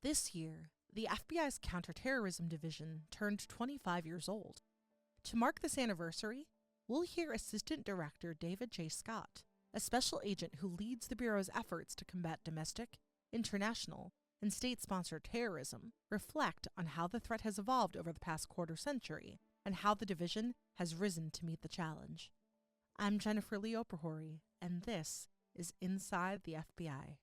This year, the FBI's Counterterrorism Division turned 25 years old. To mark this anniversary, we'll hear Assistant Director David J. Scott, a special agent who leads the Bureau's efforts to combat domestic, international, and state-sponsored terrorism, reflect on how the threat has evolved over the past quarter century and how the division has risen to meet the challenge. I'm Jennifer Lee Oprahori, and this is Inside the FBI.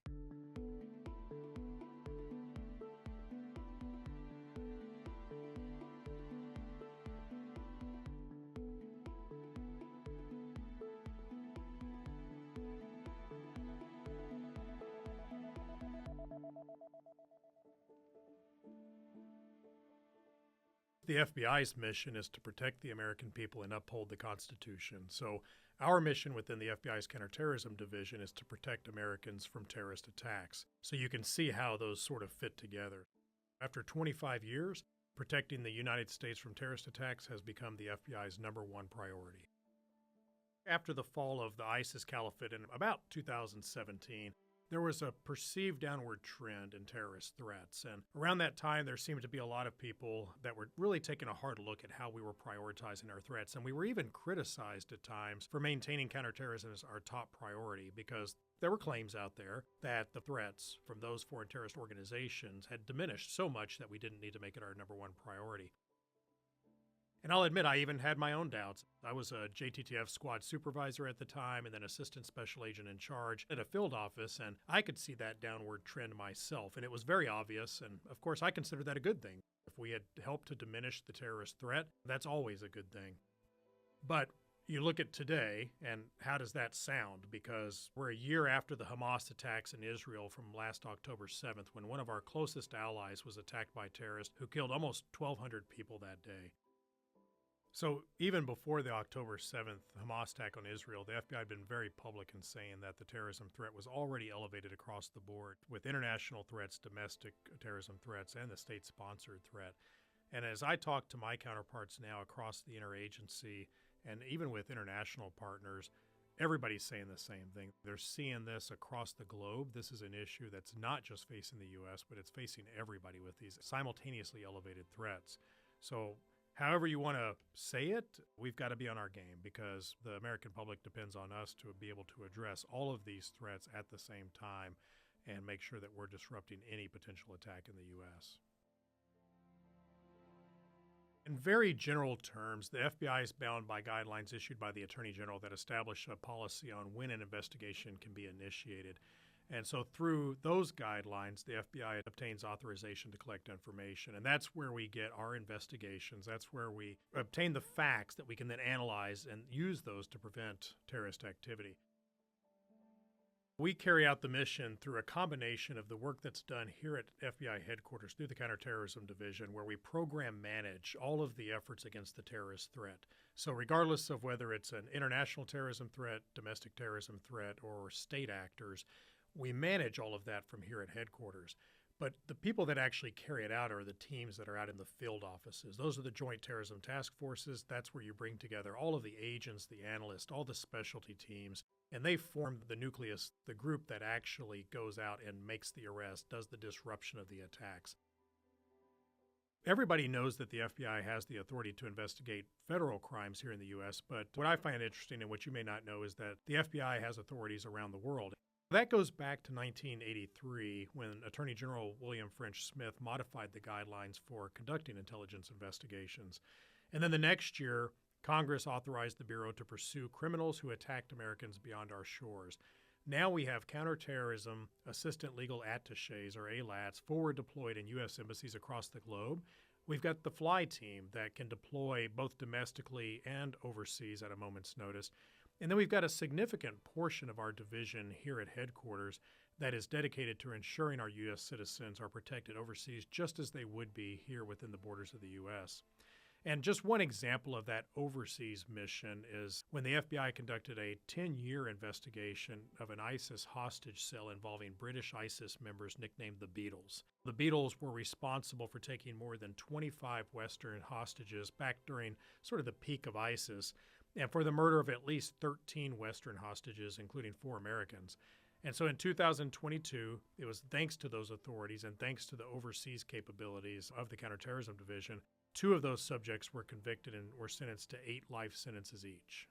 The FBI's mission is to protect the American people and uphold the Constitution. So our mission within the FBI's Counterterrorism Division is to protect Americans from terrorist attacks. So you can see how those sort of fit together. After 25 years, protecting the United States from terrorist attacks has become the FBI's #1 priority. After the fall of the ISIS caliphate in about 2017, there was a perceived downward trend in terrorist threats. And around that time, there seemed to be a lot of people that were really taking a hard look at how we were prioritizing our threats. And we were even criticized at times for maintaining counterterrorism as our top priority because there were claims out there that the threats from those foreign terrorist organizations had diminished so much that we didn't need to make it our #1 priority. And I'll admit, I even had my own doubts. I was a JTTF squad supervisor at the time and then assistant special agent in charge at a field office, and I could see that downward trend myself, and it was very obvious, and of course I consider that a good thing. If we had helped to diminish the terrorist threat, that's always a good thing. But you look at today, and how does that sound? Because we're a year after the Hamas attacks in Israel from last October 7th, when one of our closest allies was attacked by terrorists who killed almost 1,200 people that day. So even before the October 7th Hamas attack on Israel, the FBI had been very public in saying that the terrorism threat was already elevated across the board with international threats, domestic terrorism threats, and the state-sponsored threat. And as I talk to my counterparts now across the interagency and even with international partners, everybody's saying the same thing. They're seeing this across the globe. This is an issue that's not just facing the U.S., but it's facing everybody with these simultaneously elevated threats. So however you want to say it, we've got to be on our game because the American public depends on us to be able to address all of these threats at the same time and make sure that we're disrupting any potential attack in the U.S. In very general terms, the FBI is bound by guidelines issued by the Attorney General that establish a policy on when an investigation can be initiated. And so through those guidelines, the FBI obtains authorization to collect information. And that's where we get our investigations. That's where we obtain the facts that we can then analyze and use those to prevent terrorist activity. We carry out the mission through a combination of the work that's done here at FBI headquarters through the Counterterrorism Division, where we program manage all of the efforts against the terrorist threat. So regardless of whether it's an international terrorism threat, domestic terrorism threat, or state actors, we manage all of that from here at headquarters. But the people that actually carry it out are the teams that are out in the field offices. Those are the Joint Terrorism Task Forces. That's where you bring together all of the agents, the analysts, all the specialty teams, and they form the nucleus, the group that actually goes out and makes the arrest, does the disruption of the attacks. Everybody knows that the FBI has the authority to investigate federal crimes here in the U.S., but what I find interesting and what you may not know is that the FBI has authorities around the world. That goes back to 1983 when Attorney General William French Smith modified the guidelines for conducting intelligence investigations. And then the next year, Congress authorized the Bureau to pursue criminals who attacked Americans beyond our shores. Now we have counterterrorism assistant legal attachés, or ALATs, forward deployed in U.S. embassies across the globe. We've got the FLY team that can deploy both domestically and overseas at a moment's notice. And then we've got a significant portion of our division here at headquarters that is dedicated to ensuring our U.S. citizens are protected overseas just as they would be here within the borders of the U.S. And just one example of that overseas mission is when the FBI conducted a 10-year investigation of an ISIS hostage cell involving British ISIS members nicknamed the Beatles. The Beatles were responsible for taking more than 25 Western hostages back during sort of the peak of ISIS, and for the murder of at least 13 Western hostages, including 4 Americans. And so in 2022, it was thanks to those authorities and thanks to the overseas capabilities of the Counterterrorism Division, 2 of those subjects were convicted and were sentenced to 8 life sentences each.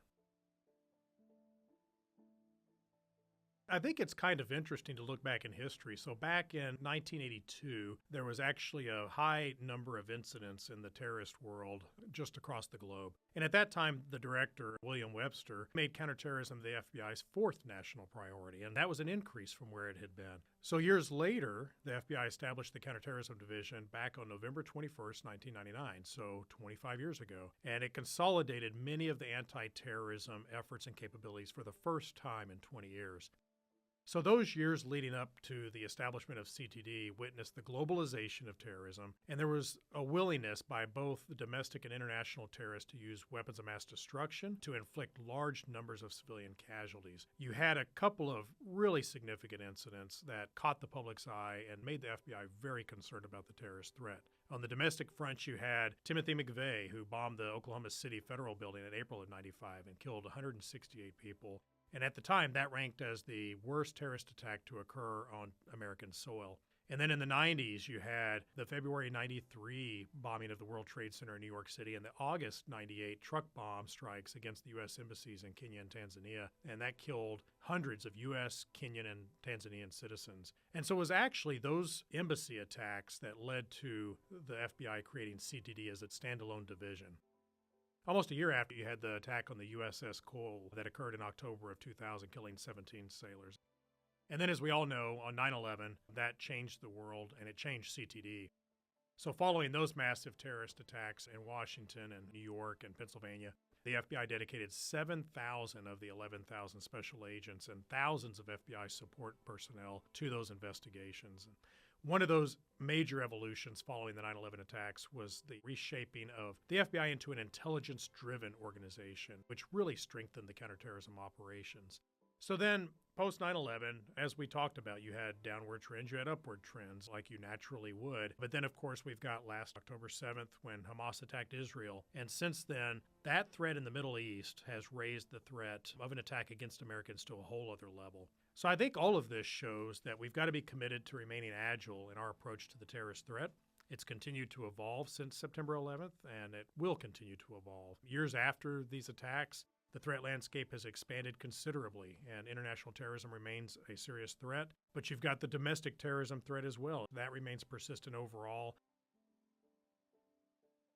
I think it's kind of interesting to look back in history. So back in 1982, there was actually a high number of incidents in the terrorist world just across the globe. And at that time, the director, William Webster, made counterterrorism the FBI's 4th national priority, and that was an increase from where it had been. So years later, the FBI established the Counterterrorism Division back on November 21st, 1999, so 25 years ago, and it consolidated many of the anti-terrorism efforts and capabilities for the first time in 20 years. So those years leading up to the establishment of CTD witnessed the globalization of terrorism, and there was a willingness by both the domestic and international terrorists to use weapons of mass destruction to inflict large numbers of civilian casualties. You had a couple of really significant incidents that caught the public's eye and made the FBI very concerned about the terrorist threat. On the domestic front, you had Timothy McVeigh, who bombed the Oklahoma City Federal Building in April of '95 and killed 168 people. And at the time, that ranked as the worst terrorist attack to occur on American soil. And then in the 90s, you had the February 93 bombing of the World Trade Center in New York City and the August 98 truck bomb strikes against the U.S. embassies in Kenya and Tanzania. And that killed hundreds of U.S., Kenyan, and Tanzanian citizens. And so it was actually those embassy attacks that led to the FBI creating CTD as its standalone division. Almost a year after, you had the attack on the USS Cole that occurred in October of 2000, killing 17 sailors. And then, as we all know, on 9/11, that changed the world, and it changed CTD. So following those massive terrorist attacks in Washington and New York and Pennsylvania, the FBI dedicated 7,000 of the 11,000 special agents and thousands of FBI support personnel to those investigations. One of those major evolutions following the 9/11 attacks was the reshaping of the FBI into an intelligence-driven organization, which really strengthened the counterterrorism operations. So then, post 9/11, as we talked about, you had downward trends, you had upward trends, like you naturally would. But then, of course, we've got last October 7th when Hamas attacked Israel. And since then, that threat in the Middle East has raised the threat of an attack against Americans to a whole other level. So I think all of this shows that we've got to be committed to remaining agile in our approach to the terrorist threat. It's continued to evolve since September 11th, and it will continue to evolve. Years after these attacks, the threat landscape has expanded considerably, and international terrorism remains a serious threat. But you've got the domestic terrorism threat as well. That remains persistent overall.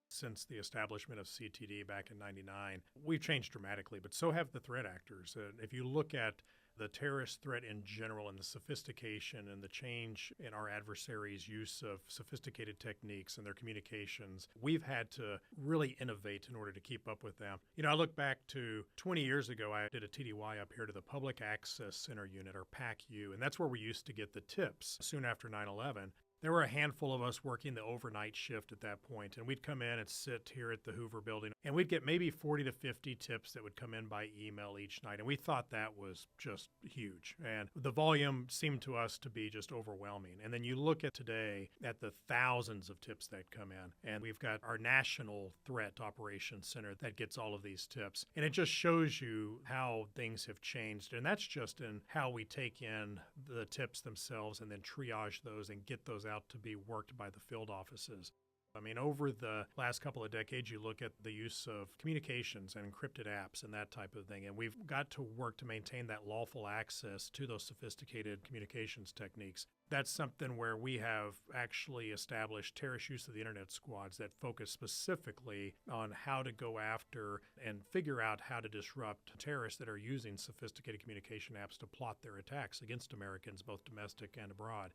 Since the establishment of CTD back in '99, we've changed dramatically, but so have the threat actors. If you look at the terrorist threat in general and the sophistication and the change in our adversaries' use of sophisticated techniques and their communications, we've had to really innovate in order to keep up with them. You know, I look back to 20 years ago, I did a TDY up here to the Public Access Center Unit, or PACU, and that's where we used to get the tips soon after 9/11. There were a handful of us working the overnight shift at that point, and we'd come in and sit here at the Hoover Building, and we'd get maybe 40 to 50 tips that would come in by email each night, and we thought that was just huge. And the volume seemed to us to be just overwhelming. And then you look at today at the thousands of tips that come in, and we've got our National Threat Operations Center that gets all of these tips. And it just shows you how things have changed, and that's just in how we take in the tips themselves and then triage those and get those out to be worked by the field offices. I mean, over the last couple of decades, you look at the use of communications and encrypted apps and that type of thing, and we've got to work to maintain that lawful access to those sophisticated communications techniques. That's something where we have actually established terrorist use of the internet squads that focus specifically on how to go after and figure out how to disrupt terrorists that are using sophisticated communication apps to plot their attacks against Americans, both domestic and abroad.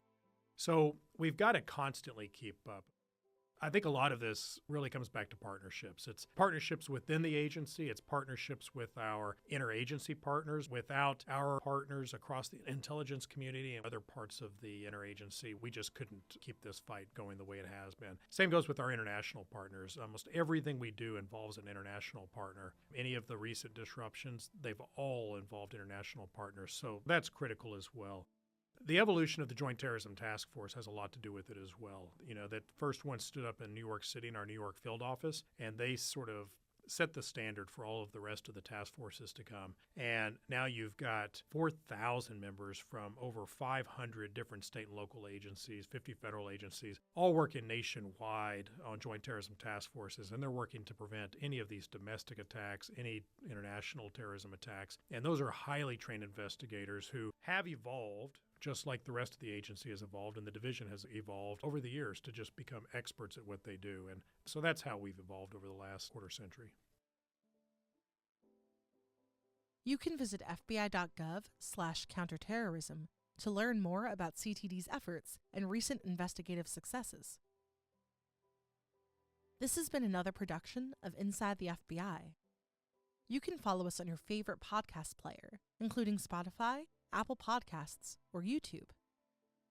So we've got to constantly keep up. I think a lot of this really comes back to partnerships. It's partnerships within the agency. It's partnerships with our interagency partners. Without our partners across the intelligence community and other parts of the interagency, we just couldn't keep this fight going the way it has been. Same goes with our international partners. Almost everything we do involves an international partner. Any of the recent disruptions, they've all involved international partners. So that's critical as well. The evolution of the Joint Terrorism Task Force has a lot to do with it as well. You know, that first one stood up in New York City in our New York field office, and they sort of set the standard for all of the rest of the task forces to come. And now you've got 4,000 members from over 500 different state and local agencies, 50 federal agencies, all working nationwide on joint terrorism task forces. And they're working to prevent any of these domestic attacks, any international terrorism attacks. And those are highly trained investigators who have evolved just like the rest of the agency has evolved, and the division has evolved over the years to just become experts at what they do. And so that's how we've evolved over the last quarter century. You can visit fbi.gov/counterterrorism to learn more about CTD's efforts and recent investigative successes. This has been another production of Inside the FBI. You can follow us on your favorite podcast player, including Spotify, Apple Podcasts, or YouTube.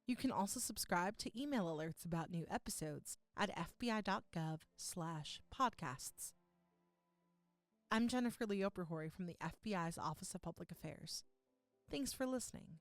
You can also subscribe to email alerts about new episodes at fbi.gov/podcasts. I'm Jennifer Lee Oberhory from the FBI's Office of Public Affairs. Thanks for listening.